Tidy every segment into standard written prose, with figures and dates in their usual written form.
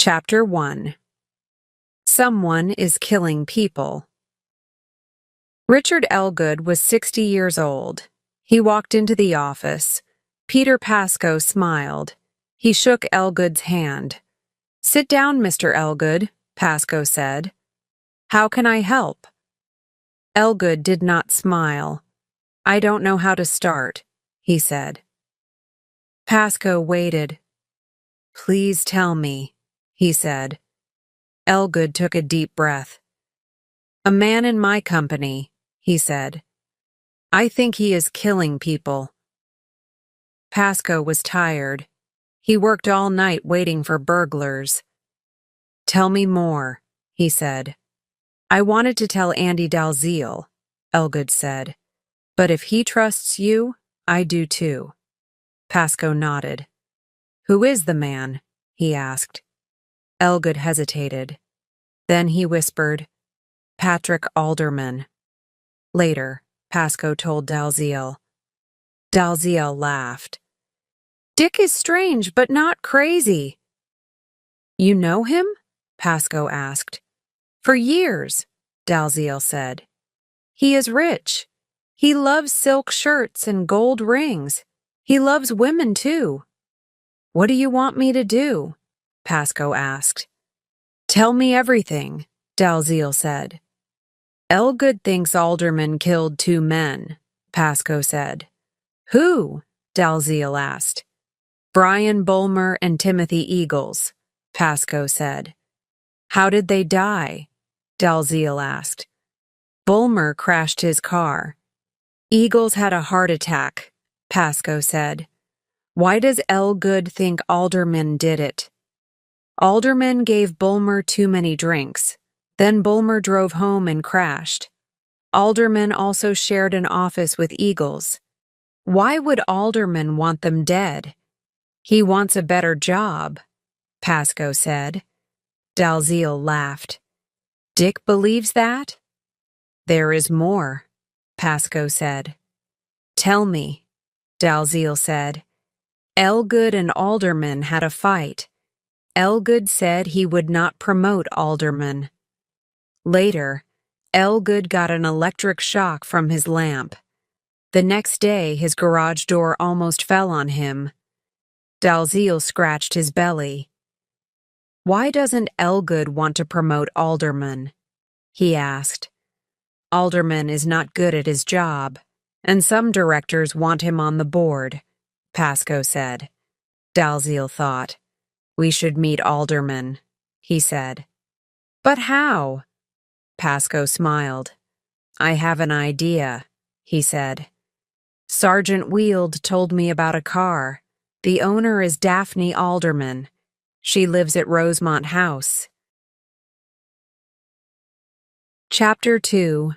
Chapter 1. Someone is killing people. Richard Elgood was 60 years old. He walked into the office. Peter Pascoe smiled. He shook Elgood's hand. "Sit down, Mr. Elgood," Pascoe said. "How can I help?" Elgood did not smile. "I don't know how to start," he said. Pascoe waited. "Please tell me," he said. Elgood took a deep breath. "A man in my company," he said. "I think he is killing people." Pascoe was tired. He worked all night waiting for burglars. "Tell me more," he said. "I wanted to tell Andy Dalziel," Elgood said. "But if he trusts you, I do too." Pascoe nodded. "Who is the man?" he asked. Elgood hesitated. Then he whispered, "Patrick Alderman." Later, Pascoe told Dalziel. Dalziel laughed. "Dick is strange, but not crazy." "You know him?" Pascoe asked. "For years," Dalziel said. "He is rich. He loves silk shirts and gold rings. He loves women, too." "What do you want me to do?" Pascoe asked. "Tell me everything," Dalziel said. "Elgood thinks Alderman killed 2 men, Pascoe said. "Who?" Dalziel asked. "Brian Bulmer and Timothy Eagles," Pascoe said. "How did they die?" Dalziel asked. "Bulmer crashed his car. Eagles had a heart attack," Pascoe said. "Why does Elgood think Alderman did it?" "Alderman gave Bulmer too many drinks. Then Bulmer drove home and crashed. Alderman also shared an office with Eagles. Why would Alderman want them dead?" "He wants a better job," Pascoe said. Dalziel laughed. "Dick believes that?" "There is more," Pascoe said. "Tell me," Dalziel said. "Elgood and Alderman had a fight. Elgood said he would not promote Alderman. Later, Elgood got an electric shock from his lamp. The next day, his garage door almost fell on him." Dalziel scratched his belly. "Why doesn't Elgood want to promote Alderman?" he asked. "Alderman is not good at his job, and some directors want him on the board," Pascoe said. Dalziel thought. "We should meet Alderman," he said. "But how?" Pascoe smiled. "I have an idea," he said. "Sergeant Weald told me about a car. The owner is Daphne Alderman. She lives at Rosemont House." Chapter 2.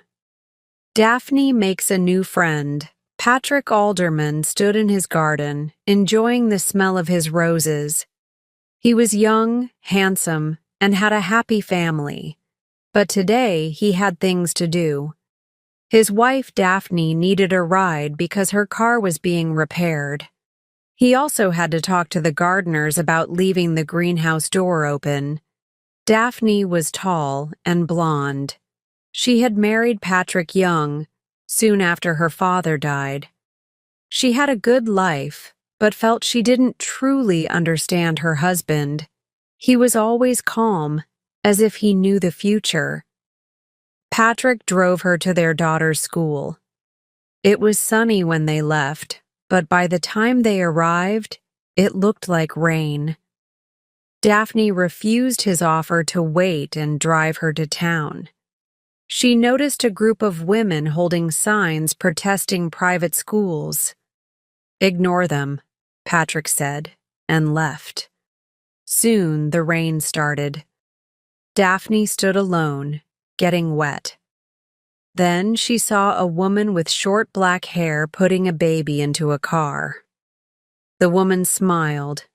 Daphne makes a new friend. Patrick Alderman stood in his garden, enjoying the smell of his roses. He was young, handsome, and had a happy family. But today he had things to do. His wife Daphne needed a ride because her car was being repaired. He also had to talk to the gardeners about leaving the greenhouse door open. Daphne was tall and blonde. She had married Patrick young, soon after her father died. She had a good life, but felt she didn't truly understand her husband. He was always calm, as if he knew the future. Patrick drove her to their daughter's school. It was sunny when they left, but by the time they arrived, it looked like rain. Daphne refused his offer to wait and drive her to town. She noticed a group of women holding signs protesting private schools. "Ignore them," Patrick said, and left. Soon the rain started. Daphne stood alone, getting wet. Then she saw a woman with short black hair putting a baby into a car. The woman smiled.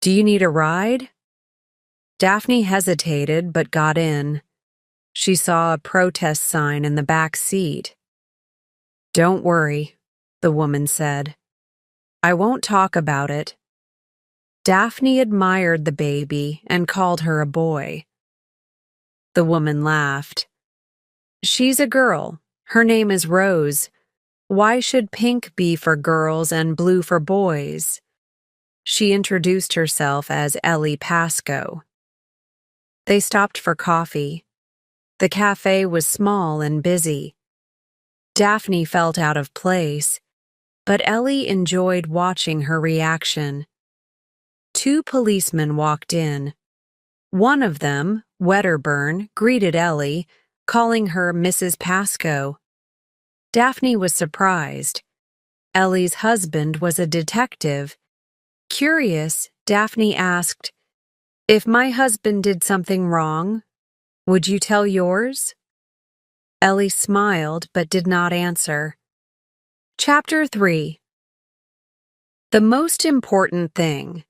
"Do you need a ride?" Daphne hesitated but got in. She saw a protest sign in the back seat. "Don't worry," the woman said. "I won't talk about it." Daphne admired the baby and called her a boy. The woman laughed. She's a girl. Her name is Rose. Why should pink be for girls and blue for boys? She introduced herself as Ellie Pascoe. They stopped for coffee. The cafe was small and busy. Daphne felt out of place, but Ellie enjoyed watching her reaction. 2 policemen walked in. One of them, Wedderburn, greeted Ellie, calling her Mrs. Pascoe. Daphne was surprised. Ellie's husband was a detective. Curious, Daphne asked, "If my husband did something wrong, would you tell yours?" Ellie smiled but did not answer. Chapter 3. The most important thing.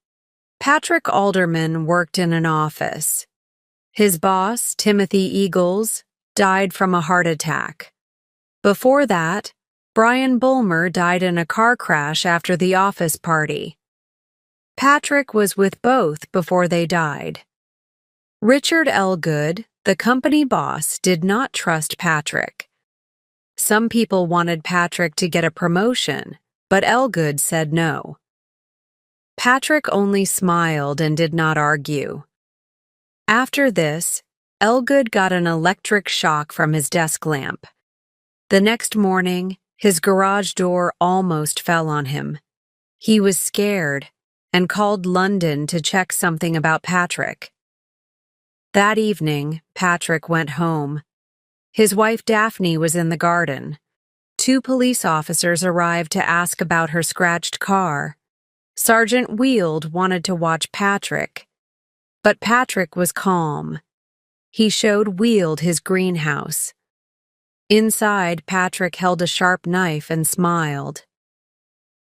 Patrick Alderman worked in an office. His boss, Timothy Eagles, died from a heart attack. Before that, Brian Bulmer died in a car crash after the office party. Patrick was with both before they died. Richard Elgood, the company boss, did not trust Patrick. Some people wanted Patrick to get a promotion, but Elgood said no. Patrick only smiled and did not argue. After this, Elgood got an electric shock from his desk lamp. The next morning, his garage door almost fell on him. He was scared and called London to check something about Patrick. That evening, Patrick went home. His wife Daphne was in the garden. 2 police officers arrived to ask about her scratched car. Sergeant Weald wanted to watch Patrick, but Patrick was calm. He showed Weald his greenhouse. Inside, Patrick held a sharp knife and smiled.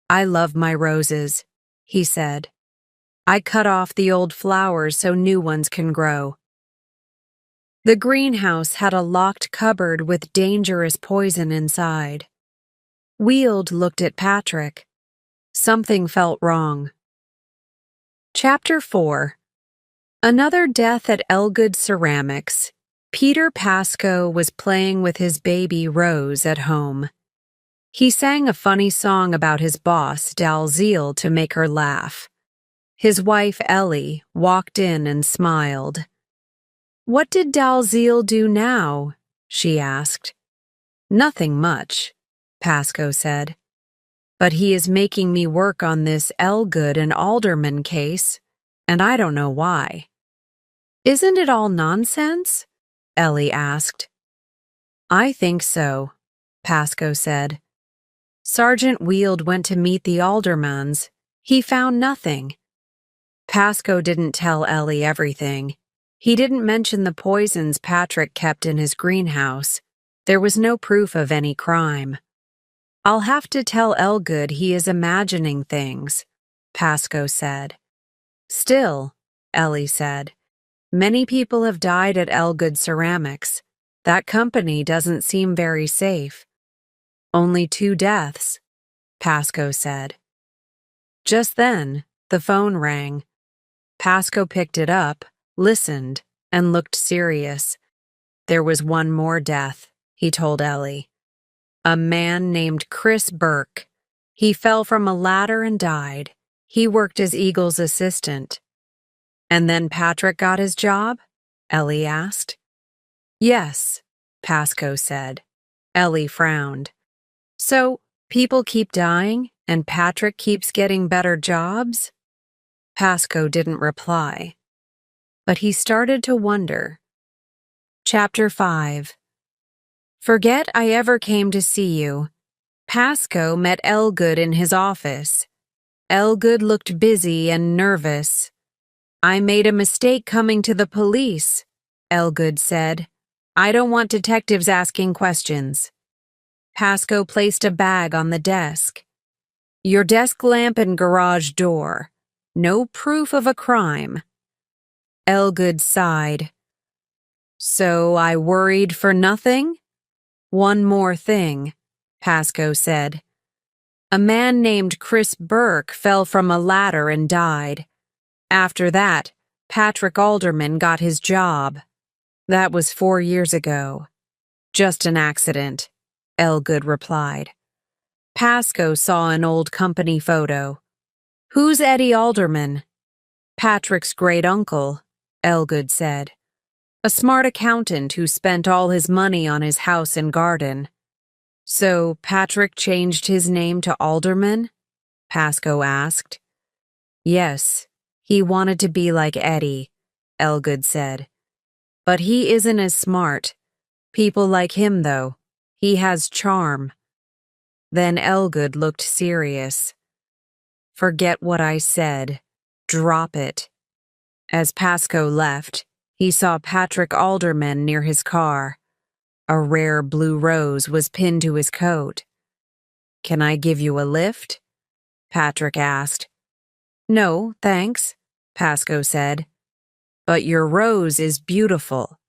"I love my roses," he said. "I cut off the old flowers so new ones can grow." The greenhouse had a locked cupboard with dangerous poison inside. Weald looked at Patrick. Something felt wrong. Chapter 4. Another death at Elgood Ceramics. Peter Pascoe was playing with his baby Rose at home. He sang a funny song about his boss, Dalziel, to make her laugh. His wife, Ellie, walked in and smiled. "What did Dalziel do now?" she asked. "Nothing much," Pascoe said. "But he is making me work on this Elgood and Alderman case, and I don't know why." "Isn't it all nonsense?" Ellie asked. "I think so," Pascoe said. "Sergeant Weald went to meet the aldermans. He found nothing." Pascoe didn't tell Ellie everything. He didn't mention the poisons Patrick kept in his greenhouse. There was no proof of any crime. "I'll have to tell Elgood he is imagining things," Pascoe said. "Still," Ellie said, "many people have died at Elgood Ceramics. That company doesn't seem very safe." "Only 2 deaths," Pascoe said. Just then, the phone rang. Pascoe picked it up, listened, and looked serious. "There was one more death," he told Ellie. "A man named Chris Burke. He fell from a ladder and died. He worked as Eagle's assistant." "And then Patrick got his job?" Ellie asked. "Yes," Pascoe said. Ellie frowned. "So, people keep dying, and Patrick keeps getting better jobs?" Pascoe didn't reply, but he started to wonder. Chapter 5. Forget I ever came to see you. Pascoe met Elgood in his office. Elgood looked busy and nervous. "I made a mistake coming to the police," Elgood said. "I don't want detectives asking questions." Pascoe placed a bag on the desk. "Your desk lamp and garage door. No proof of a crime." Elgood sighed. "So I worried for nothing?" "One more thing," Pascoe said. "A man named Chris Burke fell from a ladder and died. After that, Patrick Alderman got his job. That was 4 years ago. Just an accident, Elgood replied. Pascoe saw an old company photo. Who's Eddie Alderman? Patrick's great-uncle, Elgood said. A smart accountant who spent all his money on his house and garden. So Patrick changed his name to Alderman? Pascoe asked. Yes, he wanted to be like Eddie, Elgood said. But he isn't as smart. People like him, though. He has charm. Then Elgood looked serious. Forget what I said. Drop it. As Pascoe left, he saw Patrick Alderman near his car. A rare blue rose was pinned to his coat. Can I give you a lift? Patrick asked. No, thanks, Pascoe said. But your rose is beautiful.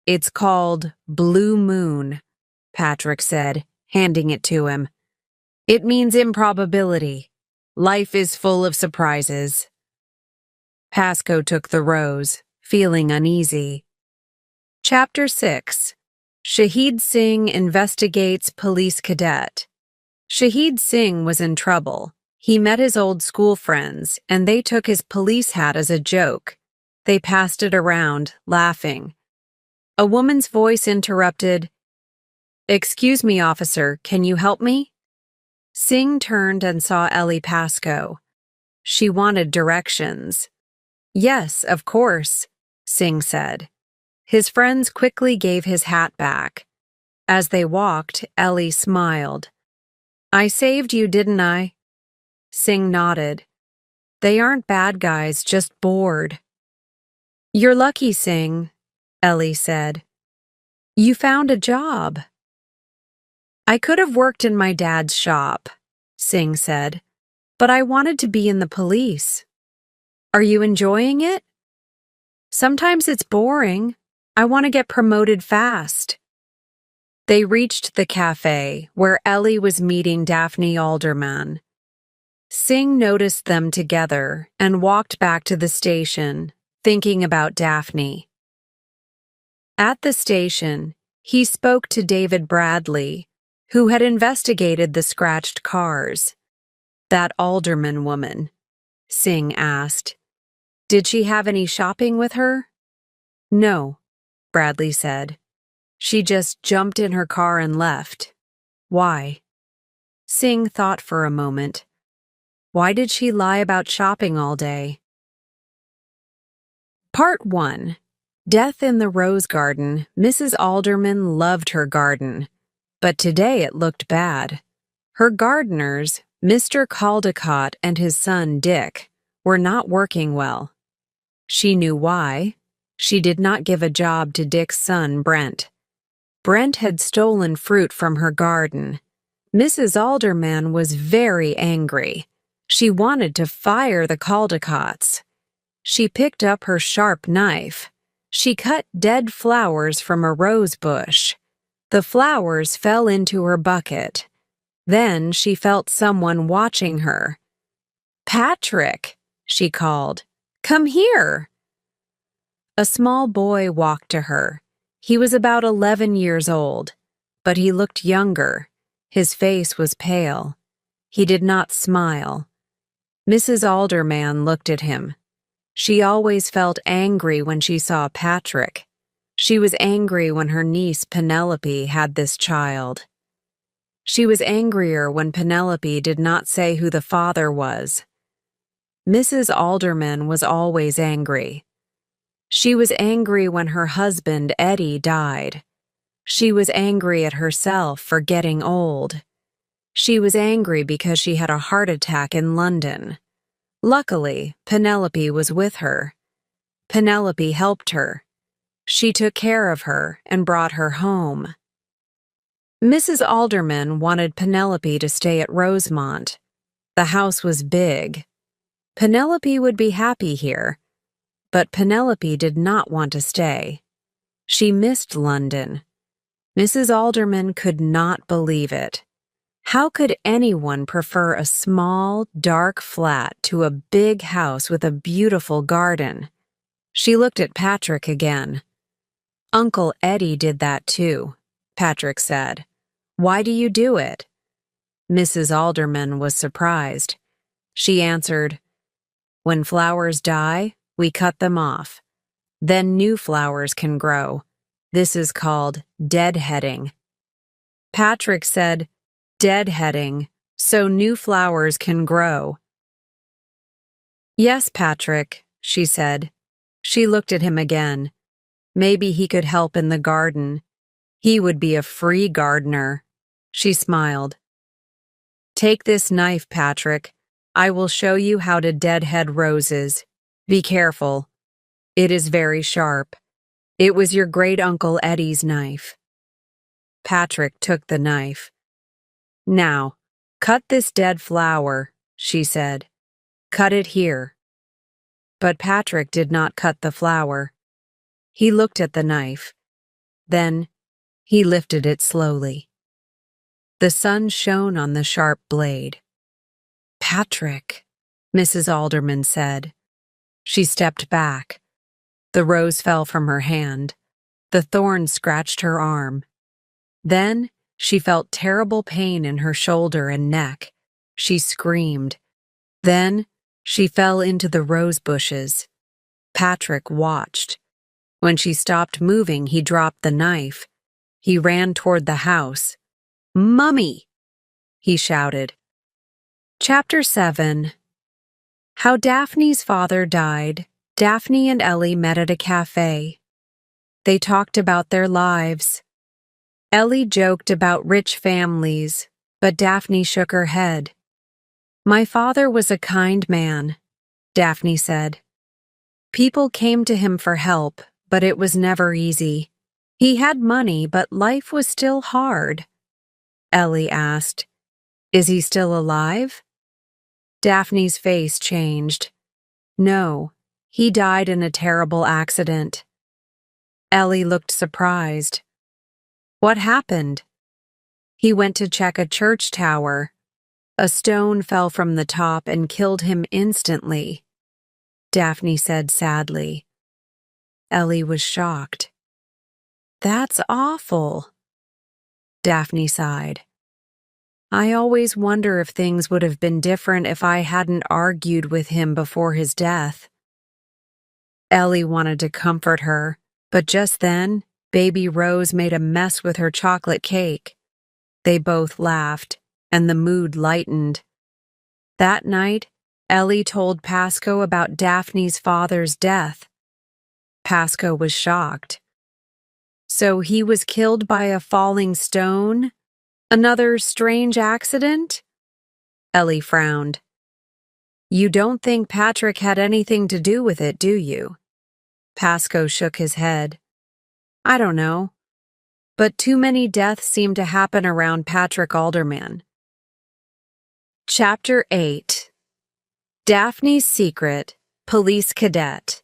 It's called Blue Moon, Patrick said, handing it to him. It means improbability. Life is full of surprises. Pascoe took the rose, feeling uneasy. Chapter 6. Shahid Singh investigates police cadet. Shahid Singh was in trouble. He met his old school friends, and they took his police hat as a joke. They passed it around, laughing. A woman's voice interrupted. Excuse me, officer, can you help me? Singh turned and saw Ellie Pascoe. She wanted directions. Yes, of course, Singh said. His friends quickly gave his hat back. As they walked, Ellie smiled. I saved you, didn't I? Singh nodded. They aren't bad guys, just bored. You're lucky, Singh, Ellie said. You found a job. I could have worked in my dad's shop, Singh said, but I wanted to be in the police. Are you enjoying it? Sometimes it's boring. I want to get promoted fast. They reached the cafe where Ellie was meeting Daphne Alderman. Singh noticed them together and walked back to the station, thinking about Daphne. At the station, he spoke to David Bradley, who had investigated the scratched cars. That Alderman woman, Singh asked. Did she have any shopping with her? No, Bradley said. She just jumped in her car and left. Why? Singh thought for a moment. Why did she lie about shopping all day? Part 1. Death in the Rose Garden. Mrs. Alderman loved her garden, but today it looked bad. Her gardeners, Mr. Caldecott and his son Dick, were not working well. She knew why. She did not give a job to Dick's son, Brent. Brent had stolen fruit from her garden. Mrs. Alderman was very angry. She wanted to fire the Caldecotts. She picked up her sharp knife. She cut dead flowers from a rose bush. The flowers fell into her bucket. Then she felt someone watching her. Patrick, she called. Come here. A small boy walked to her. He was about 11 years old, but he looked younger. His face was pale. He did not smile. Mrs. Alderman looked at him. She always felt angry when she saw Patrick. She was angry when her niece Penelope had this child. She was angrier when Penelope did not say who the father was. Mrs. Alderman was always angry. She was angry when her husband, Eddie, died. She was angry at herself for getting old. She was angry because she had a heart attack in London. Luckily, Penelope was with her. Penelope helped her. She took care of her and brought her home. Mrs. Alderman wanted Penelope to stay at Rosemont. The house was big. Penelope would be happy here, but Penelope did not want to stay. She missed London. Mrs. Alderman could not believe it. How could anyone prefer a small, dark flat to a big house with a beautiful garden? She looked at Patrick again. Uncle Eddie did that too, Patrick said. Why do you do it? Mrs. Alderman was surprised. She answered, When flowers die, we cut them off. Then new flowers can grow. This is called deadheading. Patrick said, Deadheading, so new flowers can grow. Yes, Patrick, she said. She looked at him again. Maybe he could help in the garden. He would be a free gardener. She smiled. Take this knife, Patrick. I will show you how to deadhead roses. Be careful. It is very sharp. It was your great-uncle Eddie's knife. Patrick took the knife. Now, cut this dead flower, she said. Cut it here. But Patrick did not cut the flower. He looked at the knife. Then, he lifted it slowly. The sun shone on the sharp blade. Patrick, Mrs. Alderman said. She stepped back. The rose fell from her hand. The thorn scratched her arm. Then, she felt terrible pain in her shoulder and neck. She screamed. Then, she fell into the rose bushes. Patrick watched. When she stopped moving, he dropped the knife. He ran toward the house. Mummy! He shouted. Chapter 7. How Daphne's father died. Daphne and Ellie met at a cafe. They talked about their lives. Ellie joked about rich families, but Daphne shook her head. My father was a kind man, Daphne said. People came to him for help, but it was never easy. He had money, but life was still hard. Ellie asked, Is he still alive? Daphne's face changed. No, he died in a terrible accident. Ellie looked surprised. What happened? He went to check a church tower. A stone fell from the top and killed him instantly, Daphne said sadly. Ellie was shocked. That's awful. Daphne sighed. I always wonder if things would have been different if I hadn't argued with him before his death. Ellie wanted to comfort her, but just then, Baby Rose made a mess with her chocolate cake. They both laughed, and the mood lightened. That night, Ellie told Pasco about Daphne's father's death. Pasco was shocked. So he was killed by a falling stone? Another strange accident? Ellie frowned. You don't think Patrick had anything to do with it, do you? Pasco shook his head. I don't know. But too many deaths seem to happen around Patrick Alderman. Chapter 8. Daphne's Secret, Police Cadet.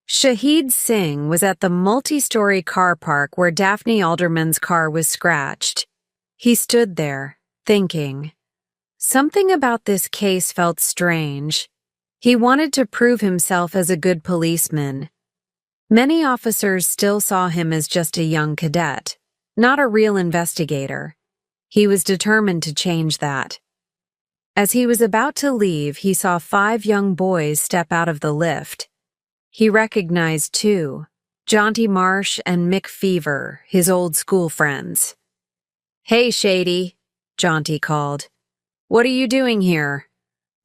Shahid Singh was at the multi-story car park where Daphne Alderman's car was scratched. He stood there, thinking. Something about this case felt strange. He wanted to prove himself as a good policeman. Many officers still saw him as just a young cadet, not a real investigator. He was determined to change that. As he was about to leave, he saw 5 young boys step out of the lift. He recognized 2, Jaunty Marsh and Mick Fever, his old school friends. Hey, Shady, Jaunty called. What are you doing here?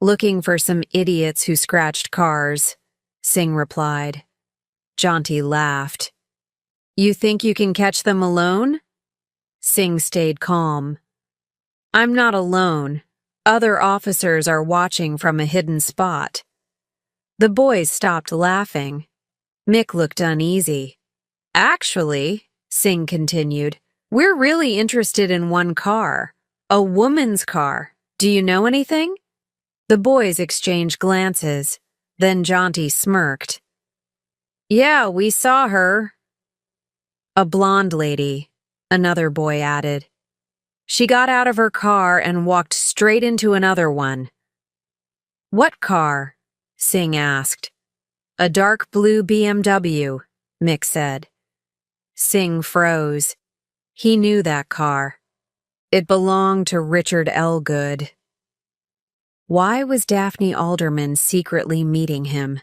Looking for some idiots who scratched cars, Singh replied. Jaunty laughed. You think you can catch them alone? Singh stayed calm. I'm not alone. Other officers are watching from a hidden spot. The boys stopped laughing. Mick looked uneasy. Actually, Singh continued, we're really interested in one car. A woman's car. Do you know anything? The boys exchanged glances. Then Jaunty smirked. Yeah, we saw her. A blonde lady, another boy added. She got out of her car and walked straight into another one. "What car?" Singh asked. "A dark blue BMW," Mick said. Singh froze. He knew that car. It belonged to Richard Elgood. Why was Daphne Alderman secretly meeting him?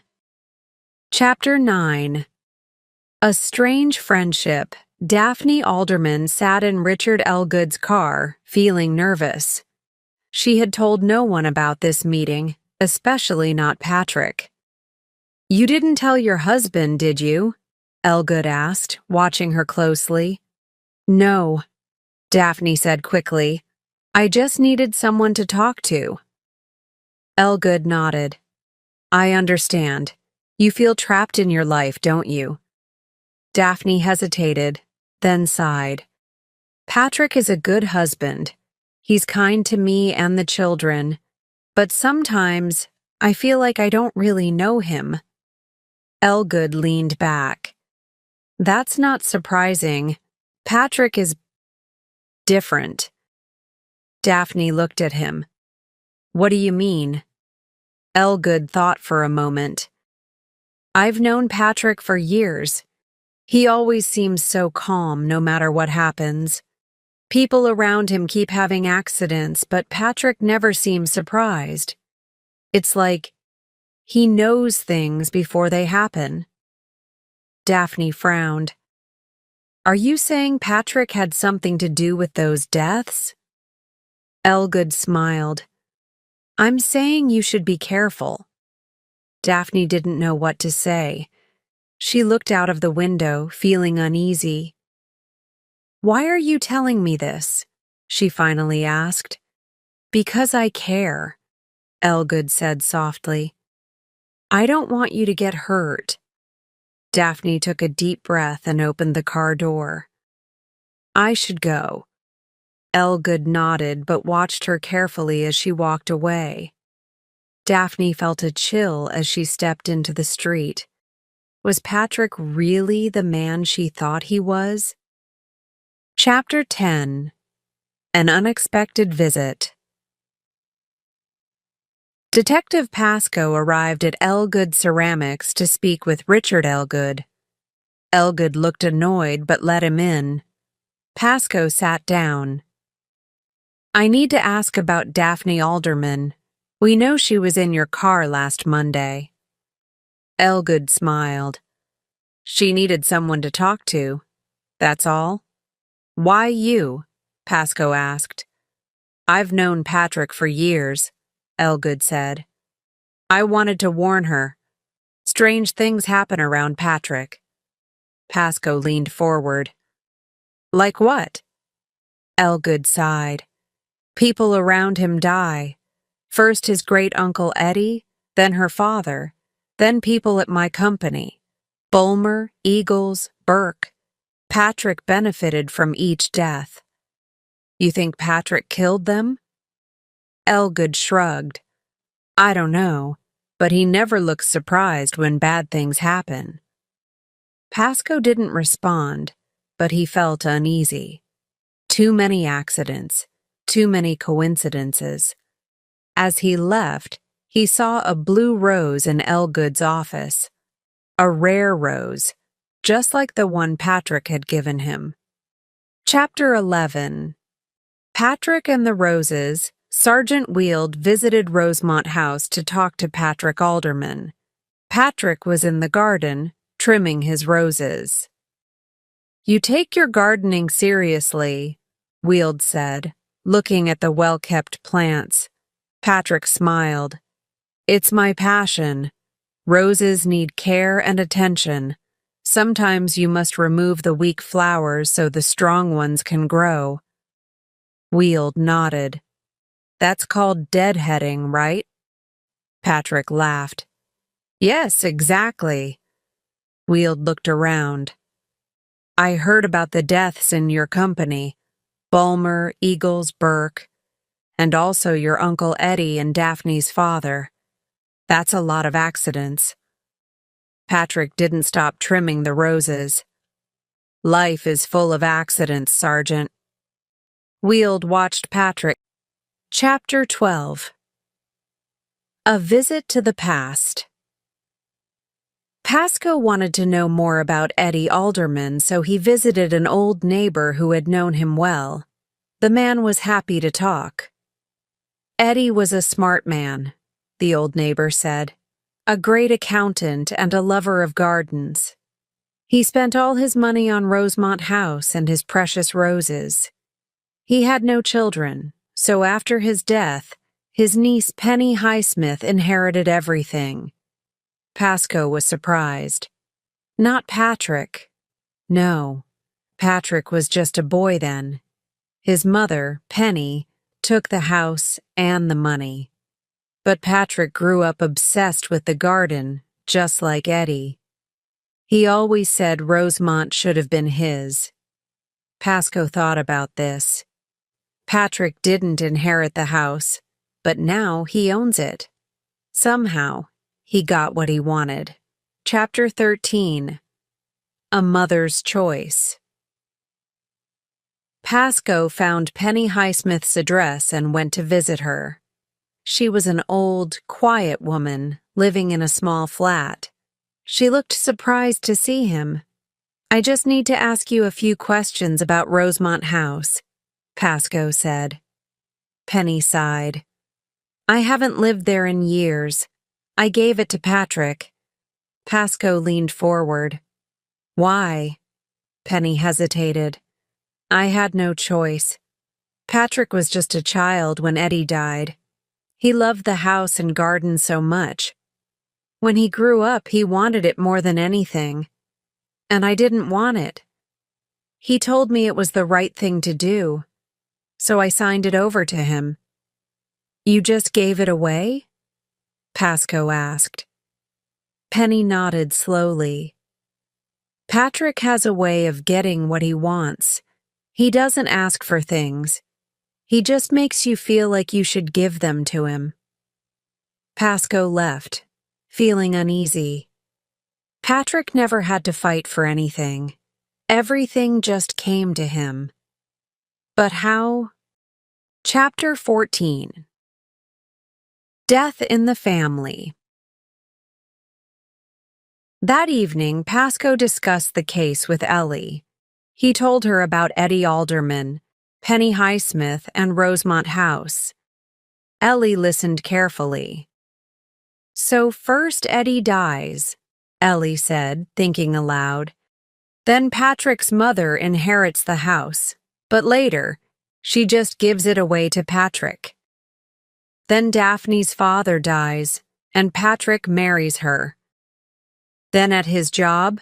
Chapter 9. A strange friendship. Daphne Alderman sat in Richard Elgood's car, feeling nervous. She had told no one about this meeting, especially not Patrick. "You didn't tell your husband, did you?" Elgood asked, watching her closely. "No," Daphne said quickly. "I just needed someone to talk to." Elgood nodded. "I understand. You feel trapped in your life, don't you?" Daphne hesitated, then sighed. "Patrick is a good husband. He's kind to me and the children, but sometimes I feel like I don't really know him." Elgood leaned back. "That's not surprising. Patrick is different." Daphne looked at him. "What do you mean?" Elgood thought for a moment. "I've known Patrick for years. He always seems so calm no matter what happens. People around him keep having accidents, but Patrick never seems surprised. It's like he knows things before they happen." Daphne frowned. "Are you saying Patrick had something to do with those deaths?" Elgood smiled. "I'm saying you should be careful." Daphne didn't know what to say. She looked out of the window, feeling uneasy. "Why are you telling me this?" she finally asked. "Because I care," Elgood said softly. "I don't want you to get hurt." Daphne took a deep breath and opened the car door. "I should go." Elgood nodded but watched her carefully as she walked away. Daphne felt a chill as she stepped into the street. Was Patrick really the man she thought he was? Chapter 10. An Unexpected Visit. Detective Pascoe arrived at Elgood Ceramics to speak with Richard Elgood. Elgood looked annoyed but let him in. Pascoe sat down. "I need to ask about Daphne Alderman. We know she was in your car last Monday." Elgood smiled. "She needed someone to talk to. That's all?" "Why you?" Pascoe asked. "I've known Patrick for years," Elgood said. "I wanted to warn her. Strange things happen around Patrick." Pascoe leaned forward. "Like what?" Elgood sighed. "People around him die. First his great-uncle Eddie, then her father, then people at my company. Bulmer, Eagles, Burke. Patrick benefited from each death." "You think Patrick killed them?" Elgood shrugged. "I don't know, but he never looks surprised when bad things happen." Pascoe didn't respond, but he felt uneasy. Too many accidents, too many coincidences. As he left, he saw a blue rose in Elgood's office. A rare rose, just like the one Patrick had given him. Chapter 11. Patrick and the Roses. Sergeant Weald visited Rosemont House to talk to Patrick Alderman. Patrick was in the garden, trimming his roses. "You take your gardening seriously," Weald said, looking at the well-kept plants. Patrick smiled. "It's my passion. Roses need care and attention. Sometimes you must remove the weak flowers so the strong ones can grow." Weald nodded. "That's called deadheading, right?" Patrick laughed. "Yes, exactly." Weald looked around. "I heard about the deaths in your company. Bulmer, Eagles, Burke, and also your Uncle Eddie and Daphne's father. That's a lot of accidents." Patrick didn't stop trimming the roses. "Life is full of accidents, Sergeant." Wield watched Patrick. Chapter 12. A Visit to the Past. Pasco wanted to know more about Eddie Alderman, so he visited an old neighbor who had known him well. The man was happy to talk. Eddie was a smart man, the old neighbor said, a great accountant and a lover of gardens. He spent all his money on Rosemont House and his precious roses. He had no children, so after his death, his niece Penny Highsmith inherited everything. Pasco was surprised. Not Patrick. No, Patrick was just a boy then. His mother, Penny, took the house and the money. But Patrick grew up obsessed with the garden, just like Eddie. He always said Rosemont should have been his. Pasco thought about this. Patrick didn't inherit the house, but now he owns it. Somehow, he got what he wanted. Chapter 13. A Mother's Choice. Pasco found Penny Highsmith's address and went to visit her. She was an old, quiet woman living in a small flat. She looked surprised to see him. "I just need to ask you a few questions about Rosemont House," Pasco said. Penny sighed. "I haven't lived there in years. I gave it to Patrick." Pasco leaned forward. "Why?" Penny hesitated. "I had no choice. Patrick was just a child when Eddie died. He loved the house and garden so much. When he grew up, he wanted it more than anything. And I didn't want it. He told me it was the right thing to do, so I signed it over to him." "You just gave it away?" Pasco asked. Penny nodded slowly. "Patrick has a way of getting what he wants. He doesn't ask for things. He just makes you feel like you should give them to him." Pasco left, feeling uneasy. Patrick never had to fight for anything. Everything just came to him. But how? Chapter 14. Death in the Family. That evening, Pasco discussed the case with Ellie. He told her about Eddie Alderman, Penny Highsmith, and Rosemont House. Ellie listened carefully. "So first Eddie dies," Ellie said, thinking aloud. "Then Patrick's mother inherits the house, but later, she just gives it away to Patrick. Then Daphne's father dies, and Patrick marries her. Then at his job,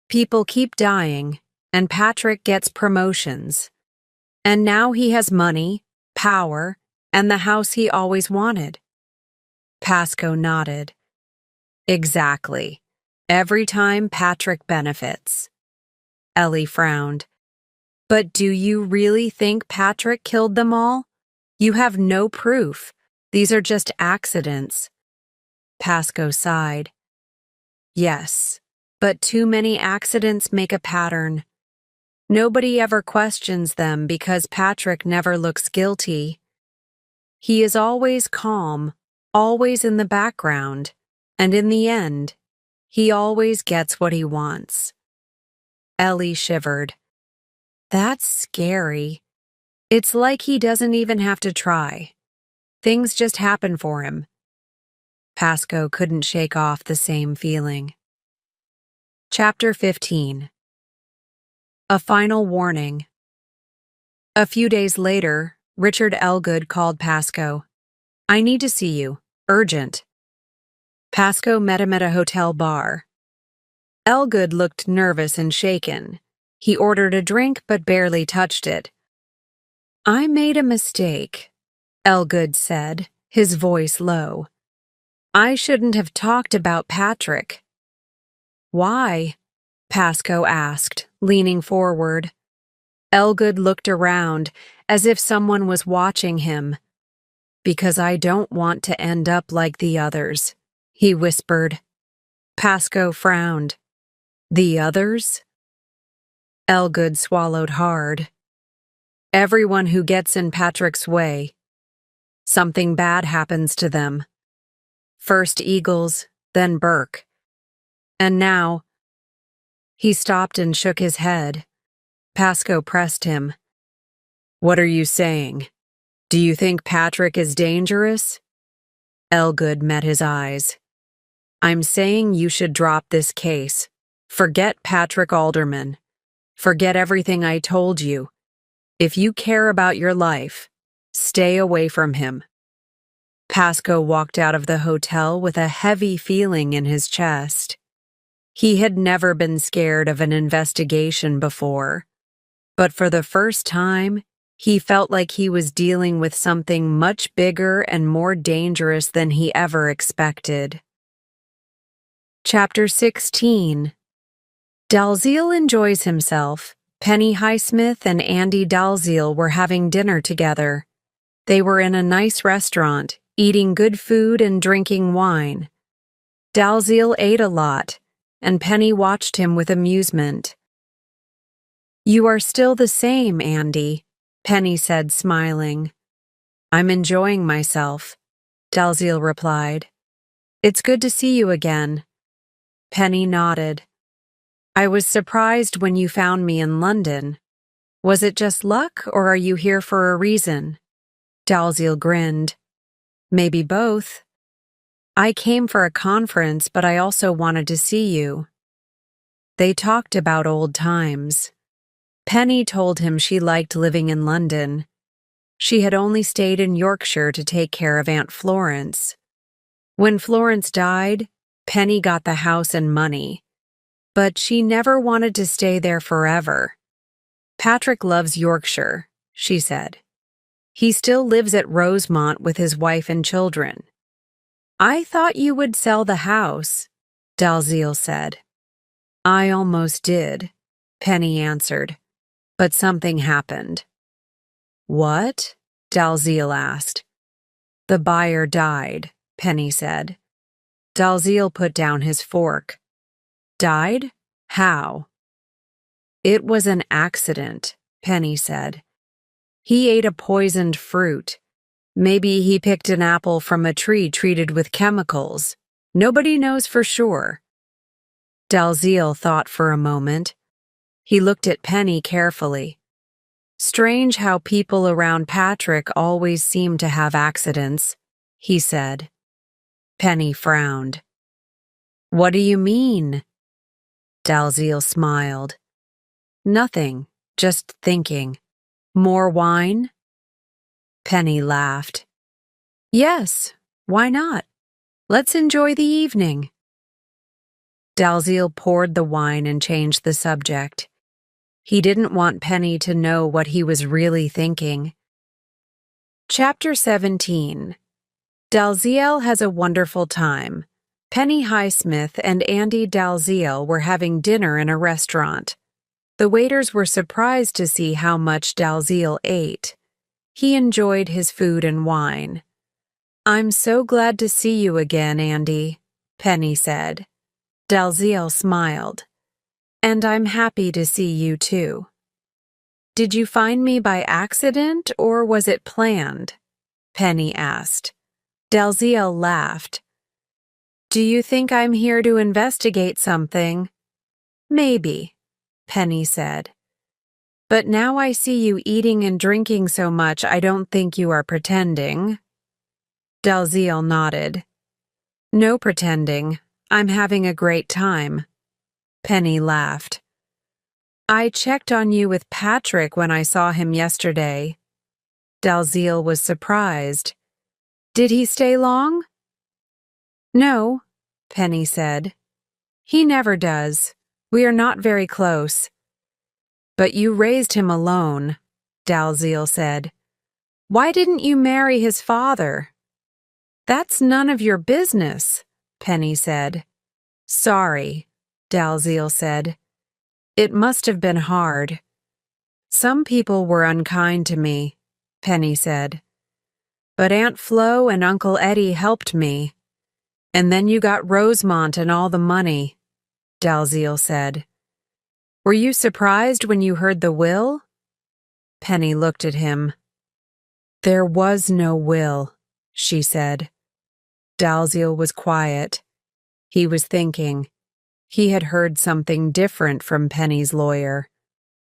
people keep dying, and Patrick gets promotions. And now he has money, power, and the house he always wanted." Pasco nodded. "Exactly. Every time Patrick benefits." Ellie frowned. "But do you really think Patrick killed them all? You have no proof. These are just accidents." Pasco sighed. "Yes, but too many accidents make a pattern. Nobody ever questions them because Patrick never looks guilty. He is always calm, always in the background, and in the end, he always gets what he wants." Ellie shivered. "That's scary. It's like he doesn't even have to try. Things just happen for him." Pasco couldn't shake off the same feeling. Chapter 15. A Final Warning. A few days later, Richard Elgood called Pasco. "I need to see you. Urgent." Pasco met him at a hotel bar. Elgood looked nervous and shaken. He ordered a drink but barely touched it. "I made a mistake," Elgood said, his voice low. "I shouldn't have talked about Patrick." "Why?" Pasco asked, leaning forward. Elgood looked around, as if someone was watching him. "Because I don't want to end up like the others," he whispered. Pasco frowned. "The others?" Elgood swallowed hard. Everyone who gets in Patrick's way, something bad happens to them. First Eagles, then Burke. And now, he stopped and shook his head. Pascoe pressed him. What are you saying? Do you think Patrick is dangerous? Elgood met his eyes. I'm saying you should drop this case. Forget Patrick Alderman. Forget everything I told you. If you care about your life, stay away from him. Pascoe walked out of the hotel with a heavy feeling in his chest. He had never been scared of an investigation before, but for the first time, he felt like he was dealing with something much bigger and more dangerous than he ever expected. Chapter 16. Dalziel enjoys himself. Penny Highsmith and Andy Dalziel were having dinner together. They were in a nice restaurant, eating good food and drinking wine. Dalziel ate a lot, and Penny watched him with amusement. You are still the same, Andy, Penny said, smiling. I'm enjoying myself, Dalziel replied. It's good to see you again. Penny nodded. I was surprised when you found me in London. Was it just luck, or are you here for a reason? Dalziel grinned. Maybe both. I came for a conference, but I also wanted to see you. They talked about old times. Penny told him she liked living in London. She had only stayed in Yorkshire to take care of Aunt Florence. When Florence died, Penny got the house and money, but she never wanted to stay there forever. Patrick loves Yorkshire, she said. He still lives at Rosemont with his wife and children. I thought you would sell the house, Dalziel said. I almost did, Penny answered, but something happened. What? Dalziel asked. The buyer died, Penny said. Dalziel put down his fork. Died? How? It was an accident, Penny said. He ate a poisoned fruit. Maybe he picked an apple from a tree treated with chemicals. Nobody knows for sure. Dalziel thought for a moment. He looked at Penny carefully. Strange how people around Patrick always seem to have accidents, he said. Penny frowned. What do you mean? Dalziel smiled. Nothing, just thinking. More wine? Penny laughed. Yes, why not? Let's enjoy the evening. Dalziel poured the wine and changed the subject. He didn't want Penny to know what he was really thinking. Chapter 17. Dalziel has a wonderful time. Penny Highsmith and Andy Dalziel were having dinner in a restaurant. The waiters were surprised to see how much Dalziel ate. He enjoyed his food and wine. I'm so glad to see you again, Andy, Penny said. Dalziel smiled. And I'm happy to see you too. Did you find me by accident or was it planned? Penny asked. Dalziel laughed. Do you think I'm here to investigate something? Maybe, Penny said. But now I see you eating and drinking so much I don't think you are pretending. Dalziel nodded. No pretending. I'm having a great time. Penny laughed. I checked on you with Patrick when I saw him yesterday. Dalziel was surprised. Did he stay long? No, Penny said. He never does. We are not very close. But you raised him alone, Dalziel said. Why didn't you marry his father? That's none of your business, Penny said. Sorry, Dalziel said. It must have been hard. Some people were unkind to me, Penny said. But Aunt Flo and Uncle Eddie helped me. And then you got Rosemont and all the money, Dalziel said. Were you surprised when you heard the will? Penny looked at him. "There was no will," she said. Dalziel was quiet. He was thinking. He had heard something different from Penny's lawyer.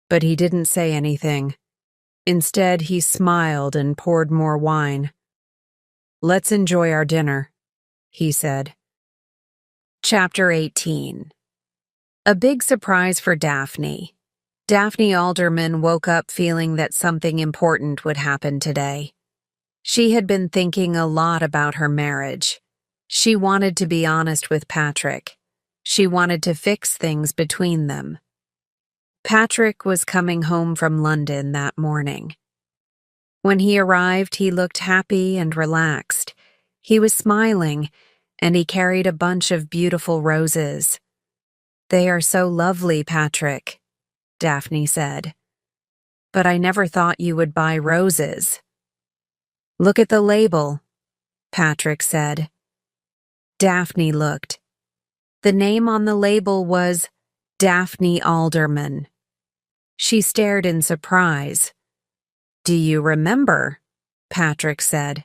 But he didn't say anything. Instead, he smiled and poured more wine. "Let's enjoy our dinner," he said. Chapter 18. A big surprise for Daphne. Daphne Alderman woke up feeling that something important would happen today. She had been thinking a lot about her marriage. She wanted to be honest with Patrick. She wanted to fix things between them. Patrick was coming home from London that morning. When he arrived, he looked happy and relaxed. He was smiling, and he carried a bunch of beautiful roses. "They are so lovely, Patrick," Daphne said. "But I never thought you would buy roses." "Look at the label," Patrick said. Daphne looked. The name on the label was Daphne Alderman. She stared in surprise. "Do you remember?" Patrick said.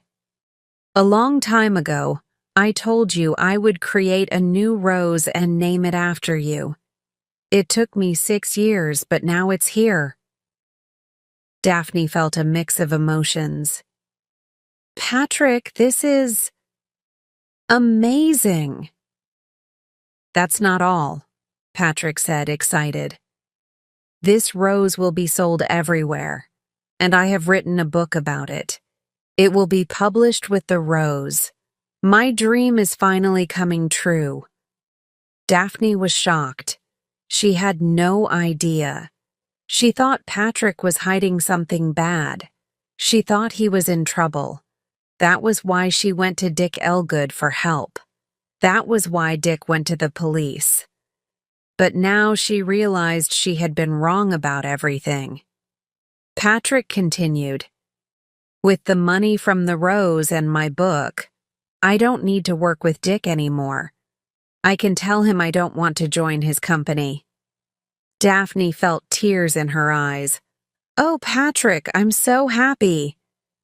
"A long time ago, I told you I would create a new rose and name it after you. It took me 6 years, but now it's here." Daphne felt a mix of emotions. "Patrick, this is amazing." "That's not all," Patrick said, excited. "This rose will be sold everywhere, and I have written a book about it. It will be published with the rose. My dream is finally coming true." Daphne was shocked. She had no idea. She thought Patrick was hiding something bad. She thought he was in trouble. That was why she went to Dick Elgood for help. That was why Dick went to the police. But now she realized she had been wrong about everything. Patrick continued, "With the money from the rose and my book, I don't need to work with Dick anymore. I can tell him I don't want to join his company." Daphne felt tears in her eyes. "Oh, Patrick, I'm so happy."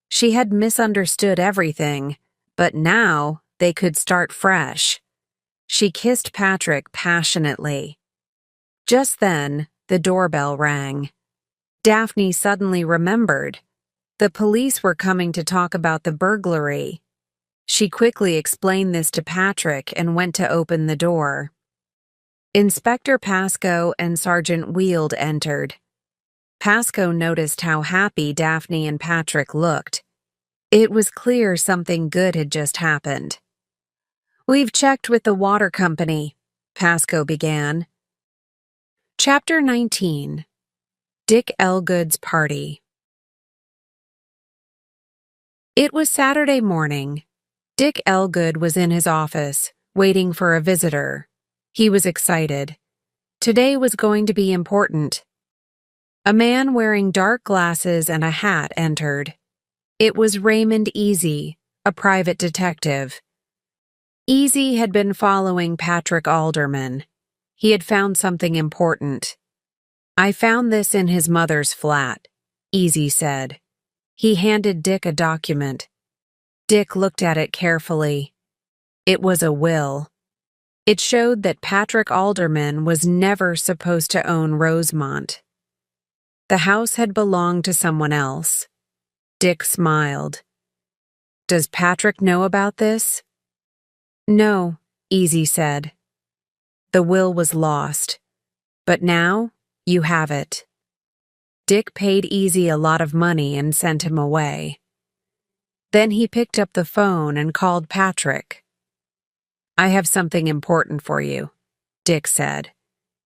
She had misunderstood everything, but now they could start fresh. She kissed Patrick passionately. Just then, the doorbell rang. Daphne suddenly remembered. The police were coming to talk about the burglary. She quickly explained this to Patrick and went to open the door. Inspector Pascoe and Sergeant Weald entered. Pascoe noticed how happy Daphne and Patrick looked. It was clear something good had just happened. "We've checked with the water company," Pascoe began. Chapter 19. Dick Elgood's Party. It was Saturday morning. Dick Elgood was in his office, waiting for a visitor. He was excited. Today was going to be important. A man wearing dark glasses and a hat entered. It was Raymond Easy, a private detective. Easy had been following Patrick Alderman. He had found something important. "I found this in his mother's flat," Easy said. He handed Dick a document. Dick looked at it carefully. It was a will. It showed that Patrick Alderman was never supposed to own Rosemont. The house had belonged to someone else. Dick smiled. "Does Patrick know about this?" "No," Easy said. "The will was lost. But now, you have it." Dick paid Easy a lot of money and sent him away. Then he picked up the phone and called Patrick. "I have something important for you," Dick said.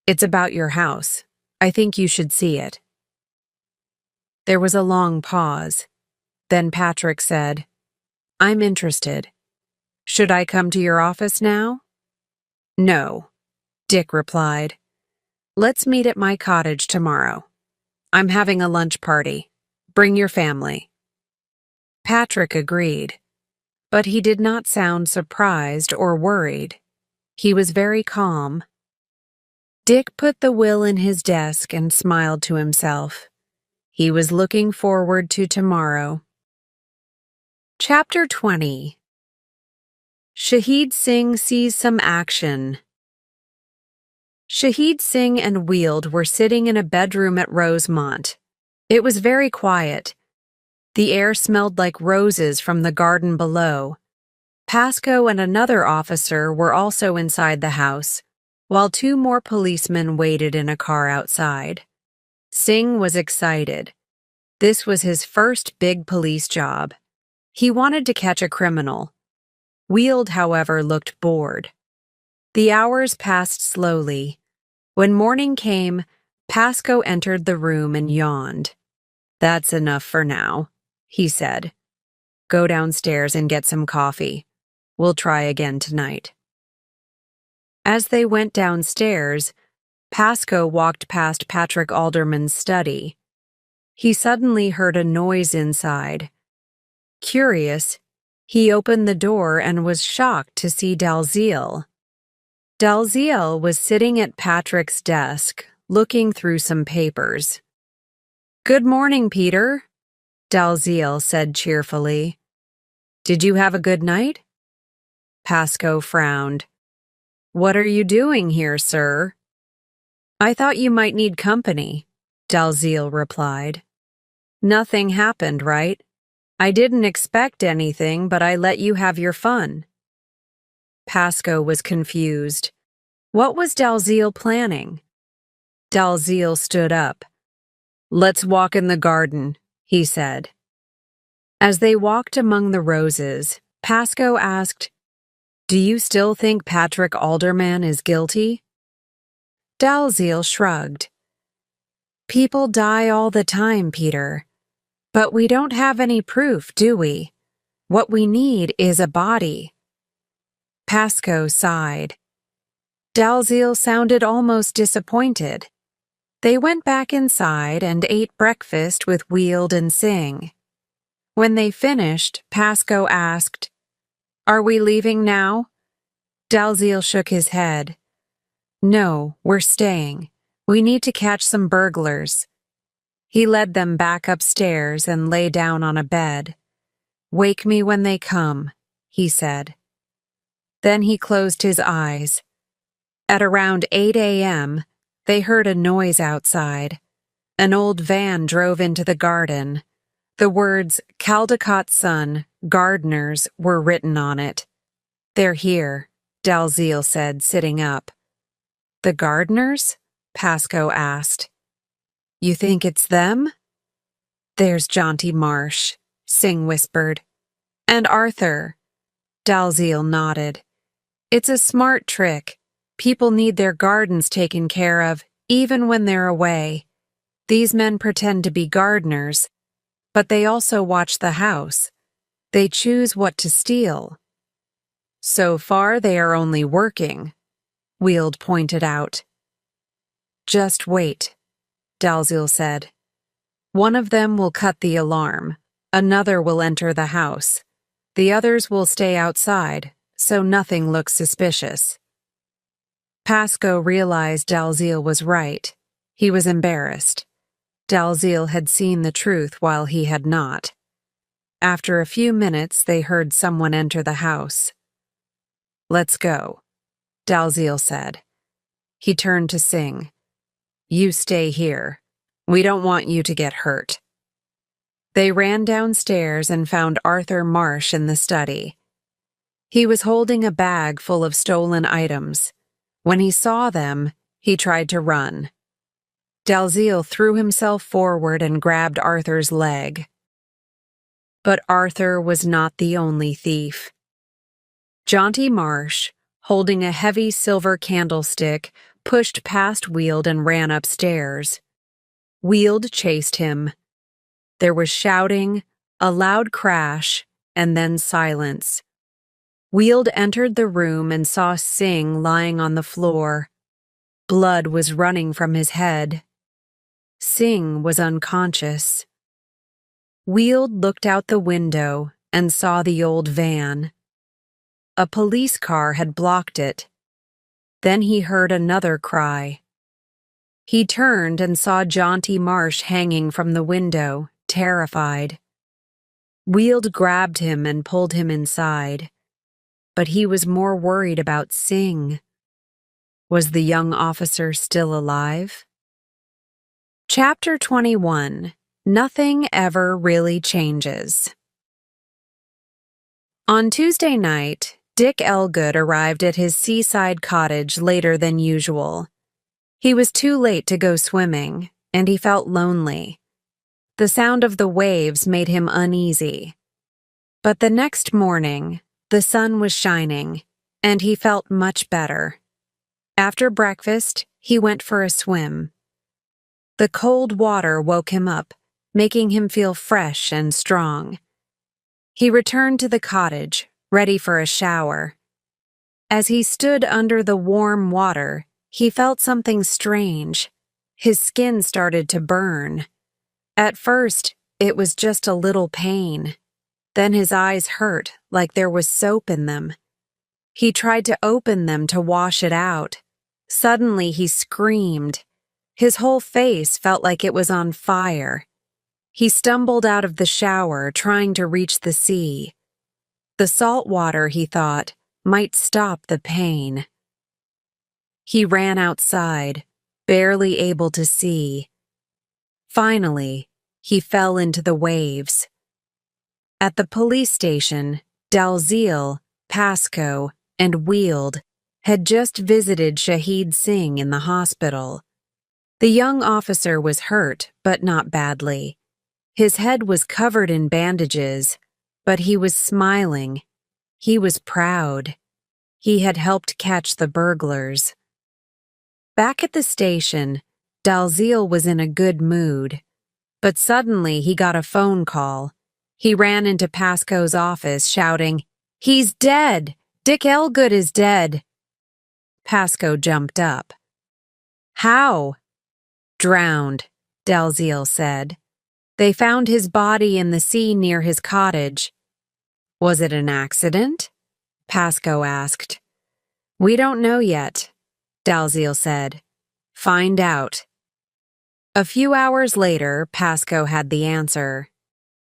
"It's about your house. I think you should see it." There was a long pause. Then Patrick said, "I'm interested. Should I come to your office now?" "No," Dick replied. "Let's meet at my cottage tomorrow. I'm having a lunch party. Bring your family." Patrick agreed, but he did not sound surprised or worried. He was very calm. Dick put the will in his desk and smiled to himself. He was looking forward to tomorrow. Chapter 20. Shahid Singh sees some action. Shahid Singh and Weald were sitting in a bedroom at Rosemont. It was very quiet. The air smelled like roses from the garden below. Pascoe and another officer were also inside the house, while 2 more policemen waited in a car outside. Singh was excited. This was his first big police job. He wanted to catch a criminal. Weald, however, looked bored. The hours passed slowly. When morning came, Pascoe entered the room and yawned. "That's enough for now," he said. "Go downstairs and get some coffee. We'll try again tonight." As they went downstairs, Pascoe walked past Patrick Alderman's study. He suddenly heard a noise inside. Curious, he opened the door and was shocked to see Dalziel. Dalziel was sitting at Patrick's desk, looking through some papers. "Good morning, Peter," Dalziel said cheerfully. "Did you have a good night?" Pascoe frowned. "What are you doing here, sir?" "I thought you might need company," Dalziel replied. "Nothing happened, right? I didn't expect anything, but I let you have your fun." Pascoe was confused. What was Dalziel planning? Dalziel stood up. "Let's walk in the garden," he said. As they walked among the roses, Pascoe asked, "Do you still think Patrick Alderman is guilty?" Dalziel shrugged. "People die all the time, Peter. But we don't have any proof, do we? What we need is a body." Pascoe sighed. Dalziel sounded almost disappointed. They went back inside and ate breakfast with Weald and Singh. When they finished, Pascoe asked, "Are we leaving now?" Dalziel shook his head. "No, we're staying. We need to catch some burglars." He led them back upstairs and lay down on a bed. "Wake me when they come," he said. Then he closed his eyes. At around 8 a.m., they heard a noise outside. An old van drove into the garden. The words "Caldecott's son, gardeners" were written on it. "They're here," Dalziel said, sitting up. "The gardeners?" Pascoe asked. "You think it's them?" "There's Jaunty Marsh," Singh whispered. "And Arthur." Dalziel nodded. "It's a smart trick. People need their gardens taken care of, even when they're away. These men pretend to be gardeners, but they also watch the house. They choose what to steal." "So far, they are only working," Weald pointed out. "Just wait," Dalziel said. "One of them will cut the alarm. Another will enter the house. The others will stay outside, so nothing looks suspicious." Pascoe realized Dalziel was right. He was embarrassed. Dalziel had seen the truth while he had not. After a few minutes, they heard someone enter the house. "Let's go," Dalziel said. He turned to Singh. "You stay here. We don't want you to get hurt." They ran downstairs and found Arthur Marsh in the study. He was holding a bag full of stolen items. When he saw them, he tried to run. Dalziel threw himself forward and grabbed Arthur's leg. But Arthur was not the only thief. Jaunty Marsh, holding a heavy silver candlestick, pushed past Weald and ran upstairs. Weald chased him. There was shouting, a loud crash, and then silence. Weald entered the room and saw Singh lying on the floor. Blood was running from his head. Singh was unconscious. Weald looked out the window and saw the old van. A police car had blocked it. Then he heard another cry. He turned and saw Jaunty Marsh hanging from the window, terrified. Weald grabbed him and pulled him inside, but he was more worried about Sing. Was the young officer still alive? Chapter 21. Nothing Ever Really Changes. On Tuesday night, Dick Elgood arrived at his seaside cottage later than usual. He was too late to go swimming, and he felt lonely. The sound of the waves made him uneasy. But the next morning, the sun was shining, and he felt much better. After breakfast, he went for a swim. The cold water woke him up, making him feel fresh and strong. He returned to the cottage, ready for a shower. As he stood under the warm water, he felt something strange. His skin started to burn. At first, it was just a little pain. Then his eyes hurt like there was soap in them. He tried to open them to wash it out. Suddenly he screamed. His whole face felt like it was on fire. He stumbled out of the shower, trying to reach the sea. The salt water, he thought, might stop the pain. He ran outside, barely able to see. Finally, he fell into the waves. At the police station, Dalziel, Pascoe, and Weald had just visited Shahid Singh in the hospital. The young officer was hurt, but not badly. His head was covered in bandages, but he was smiling. He was proud. He had helped catch the burglars. Back at the station, Dalziel was in a good mood. But suddenly he got a phone call. He ran into Pascoe's office, shouting, "He's dead! Dick Elgood is dead!" Pascoe jumped up. "How?" "Drowned," Dalziel said. "They found his body in the sea near his cottage." "Was it an accident?" Pascoe asked. "We don't know yet," Dalziel said. "Find out." A few hours later, Pascoe had the answer.